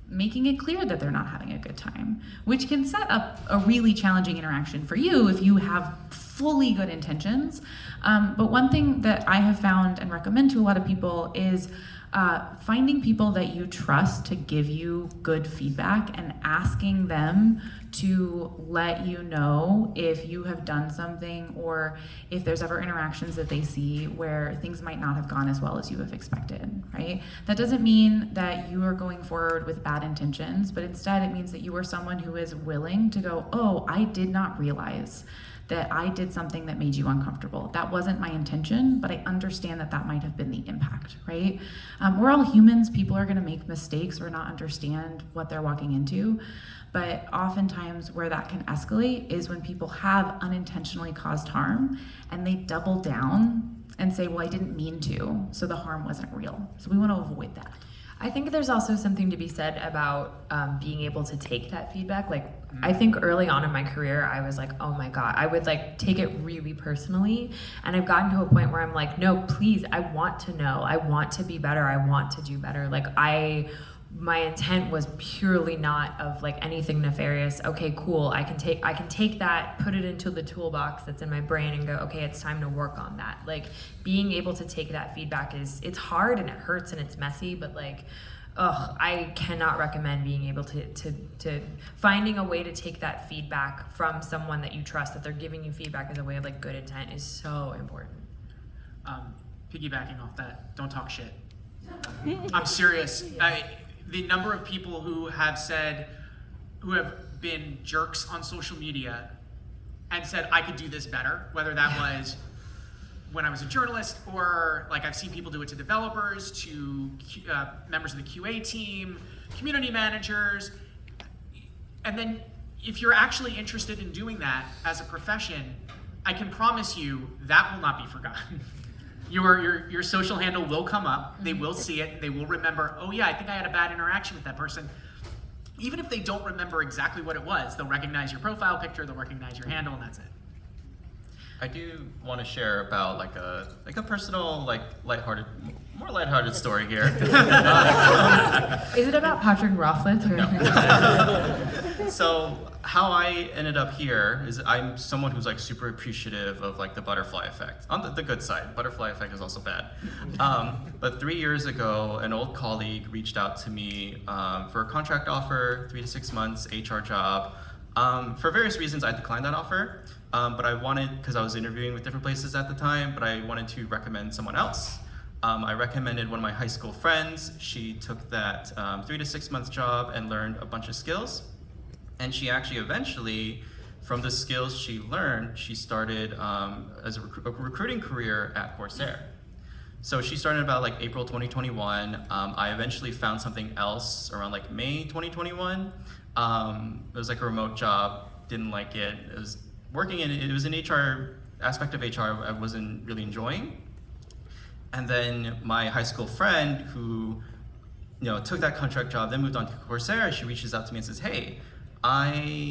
making it clear that they're not having a good time, which can set up a really challenging interaction for you if you have fully good intentions. But one thing that I have found and recommend to a lot of people is finding people that you trust to give you good feedback and asking them to let you know if you have done something or if there's ever interactions that they see where things might not have gone as well as you have expected, right? That doesn't mean that you are going forward with bad intentions, but instead it means that you are someone who is willing to go, oh, I did not realize that I did something that made you uncomfortable. That wasn't my intention, but I understand that that might have been the impact, right? We're all humans. People are gonna make mistakes or not understand what they're walking into. But oftentimes where that can escalate is when people have unintentionally caused harm and they double down and say, well, I didn't mean to, so the harm wasn't real. So we wanna avoid that. I think there's also something to be said about being able to take that feedback. Like, I think early on in my career, I was like, oh my God, I would like take it really personally. And I've gotten to a point where I'm like, no, please, I want to know. I want to be better. I want to do better. Like, my intent was purely not of like anything nefarious. Okay, cool. I can take that, put it into the toolbox that's in my brain and go, okay, it's time to work on that. Like, being able to take that feedback it's hard and it hurts and it's messy, but like, I cannot recommend being able to finding a way to take that feedback from someone that you trust, that they're giving you feedback as a way of like good intent, is so important. Piggybacking off that, don't talk shit. I'm serious. The number of people who have been jerks on social media and said, I could do this better, whether that was when I was a journalist or like I've seen people do it to developers, to members of the QA team, community managers. And then if you're actually interested in doing that as a profession, I can promise you that will not be forgotten. Your social handle will come up, they will see it, they will remember, oh yeah, I think I had a bad interaction with that person. Even if they don't remember exactly what it was, they'll recognize your profile picture, they'll recognize your handle, and that's it. I do want to share about like a personal, like more lighthearted story here. Is it about Patrick Rothfuss? Or No. So how I ended up here is I'm someone who's like super appreciative of like the butterfly effect. On the good side, butterfly effect is also bad. But 3 years ago, an old colleague reached out to me for a contract offer, 3 to 6 months, HR job. For various reasons, I declined that offer. But I wanted, because I was interviewing with different places at the time, but I wanted to recommend someone else. I recommended one of my high school friends. She took that 3 to 6 month job and learned a bunch of skills. And she actually eventually, from the skills she learned, she started as a recruiting career at Corsair. So she started about like April 2021. I eventually found something else around like May 2021. It was like a remote job, didn't like it. It was working in, it was an HR aspect of HR I wasn't really enjoying. And then my high school friend who, took that contract job, then moved on to Corsair, she reaches out to me and says, hey,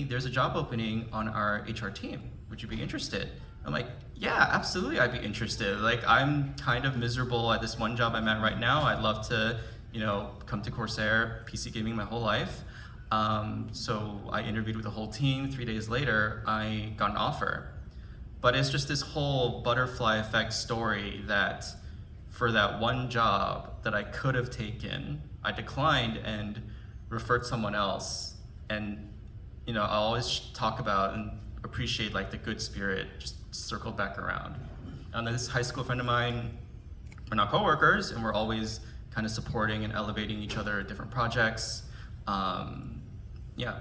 there's a job opening on our HR team. Would you be interested? I'm like, yeah, absolutely, I'd be interested. Like, I'm kind of miserable at this one job I'm at right now. I'd love to, come to Corsair, PC gaming my whole life. So I interviewed with the whole team. 3 days later, I got an offer. But it's just this whole butterfly effect story that for that one job that I could have taken, I declined and referred someone else. And, I always talk about and appreciate like the good spirit, just circled back around. And this high school friend of mine, we're now coworkers and we're always kind of supporting and elevating each other at different projects. Yeah.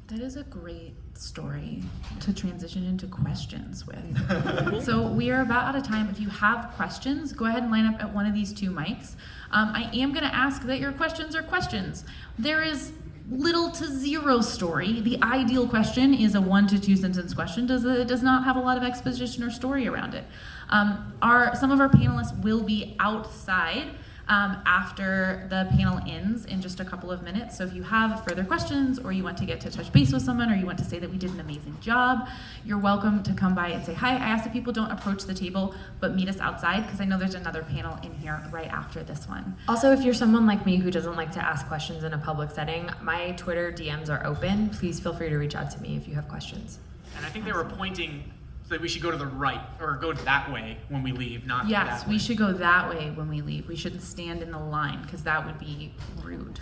That is a great story to transition into questions with. So we are about out of time. If you have questions, go ahead and line up at one of these two mics. I am going to ask that your questions are questions. There is little to zero story. The ideal question is a 1 to 2 sentence question. It does not have a lot of exposition or story around it. Some of our panelists will be outside after the panel ends in just a couple of minutes. So if you have further questions, or you want to get to touch base with someone, or you want to say that we did an amazing job, you're welcome to come by and say hi. I ask that people don't approach the table, but meet us outside, because I know there's another panel in here right after this one. Also, if you're someone like me who doesn't like to ask questions in a public setting, my Twitter DMs are open. Please feel free to reach out to me if you have questions. And I think they were pointing that we should go to the right, or go that way when we leave, not Yes, that we way. should go that way when we leave. We shouldn't stand in the line, because that would be rude.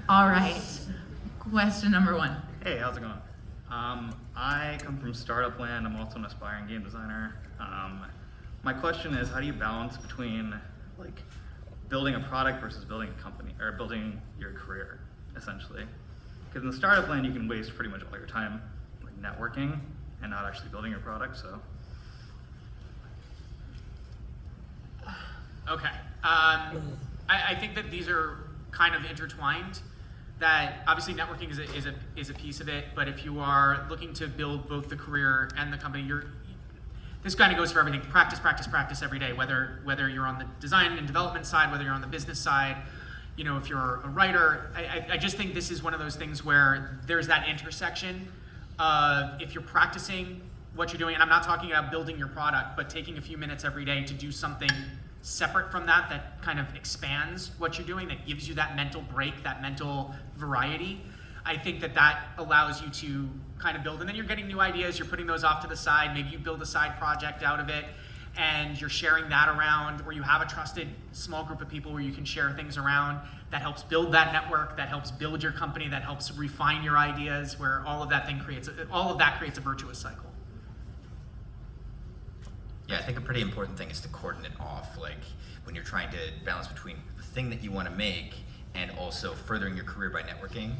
All right, question number 1. Hey, how's it going? I come from startup land. I'm also an aspiring game designer. My question is, how do you balance between like building a product versus building a company, or building your career, essentially? Because in the startup land, you can waste pretty much all your time like networking and not actually building your product. So. Okay. I think that these are kind of intertwined. That obviously networking is a piece of it, but if you are looking to build both the career and the company, this kind of goes for everything. Practice every day. Whether you're on the design and development side, whether you're on the business side, if you're a writer. I just think this is one of those things where there's that intersection of, if you're practicing what you're doing, and I'm not talking about building your product, but taking a few minutes every day to do something separate from that kind of expands what you're doing, that gives you that mental break, that mental variety. I think that allows you to kind of build, and then you're getting new ideas, you're putting those off to the side, maybe you build a side project out of it, and you're sharing that around, or you have a trusted small group of people where you can share things around. That helps build that network, that helps build your company, that helps refine your ideas, where all of that creates a virtuous cycle. Yeah, I think a pretty important thing is to cordon it off, like when you're trying to balance between the thing that you want to make and also furthering your career by networking.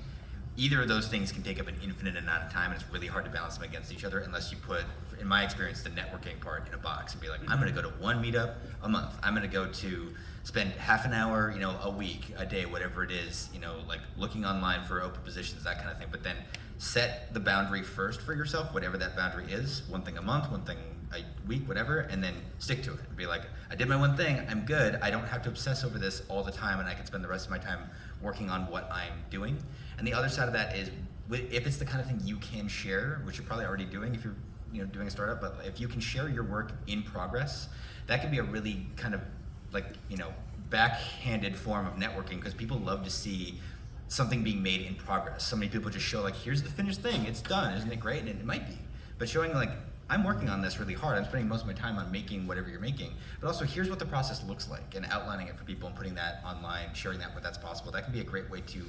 Either of those things can take up an infinite amount of time, and it's really hard to balance them against each other unless you put, in my experience, the networking part in a box and be like, I'm going to go to one meetup a month. I'm going to go to spend half an hour, a week, a day, whatever it is, like looking online for open positions, that kind of thing. But then set the boundary first for yourself, whatever that boundary is, one thing a month, one thing a week, whatever, and then stick to it and be like, I did my one thing, I'm good, I don't have to obsess over this all the time, and I can spend the rest of my time working on what I'm doing. And the other side of that is, if it's the kind of thing you can share, which you're probably already doing if you're doing a startup, but if you can share your work in progress, that can be a really kind of backhanded form of networking, because people love to see something being made in progress. So many people just show like, here's the finished thing, it's done, isn't it great? And it might be, but showing like, I'm working on this really hard, I'm spending most of my time on making whatever you're making, but also here's what the process looks like, and outlining it for people and putting that online, sharing that when that's possible. That can be a great way to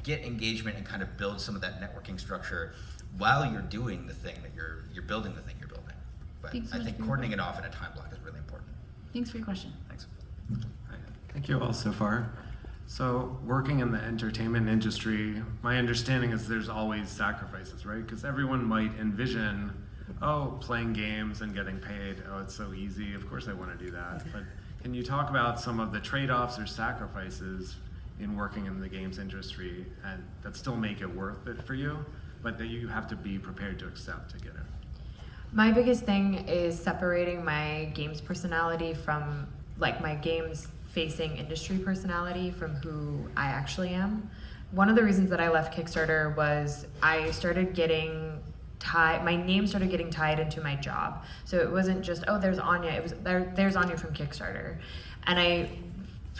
get engagement and kind of build some of that networking structure while you're doing the thing that you're building the thing you're building. But I think coordinating it off in a time block is really important. Thanks for your question. Thanks. Thank you all so far. So working in the entertainment industry, my understanding is there's always sacrifices, right? Because everyone might envision, playing games and getting paid, it's so easy, of course I want to do that. But can you talk about some of the trade-offs or sacrifices in working in the games industry, and that still make it worth it for you, but that you have to be prepared to accept to get it? My biggest thing is separating my games personality from my games facing industry personality from who I actually am. One of the reasons that I left Kickstarter was I started getting my name started getting tied into my job. So it wasn't just, there's Anya, it was there's Anya from Kickstarter. And I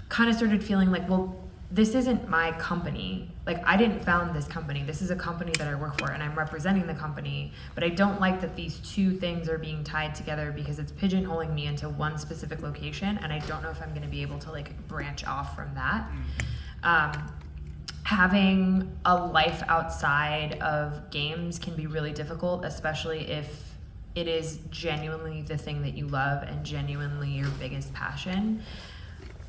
kind of started feeling like, well, this isn't my company. Like, I didn't found this company. This is a company that I work for, and I'm representing the company. But I don't like that these two things are being tied together, because it's pigeonholing me into one specific location, and I don't know if I'm going to be able to branch off from that. Having a life outside of games can be really difficult, especially if it is genuinely the thing that you love and genuinely your biggest passion.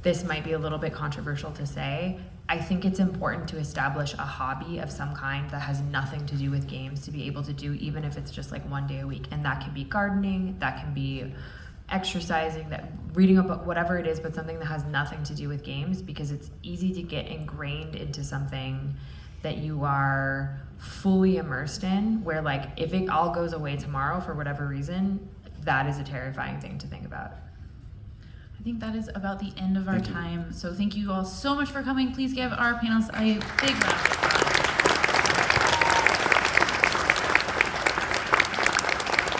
this might be a little bit controversial to say, I think it's important to establish a hobby of some kind that has nothing to do with games to be able to do, even if it's just like one day a week. And that can be gardening, that can be exercising, that reading a book, whatever it is, but something that has nothing to do with games, because it's easy to get ingrained into something that you are fully immersed in, where like if it all goes away tomorrow for whatever reason, that is a terrifying thing to think about. I think that is about the end of our time. So thank you all so much for coming. Please give our panelists a big round of applause.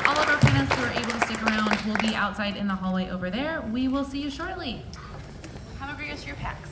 All of our panelists who are able to stick around will be outside in the hallway over there. We will see you shortly. Have a great rest of your PAX.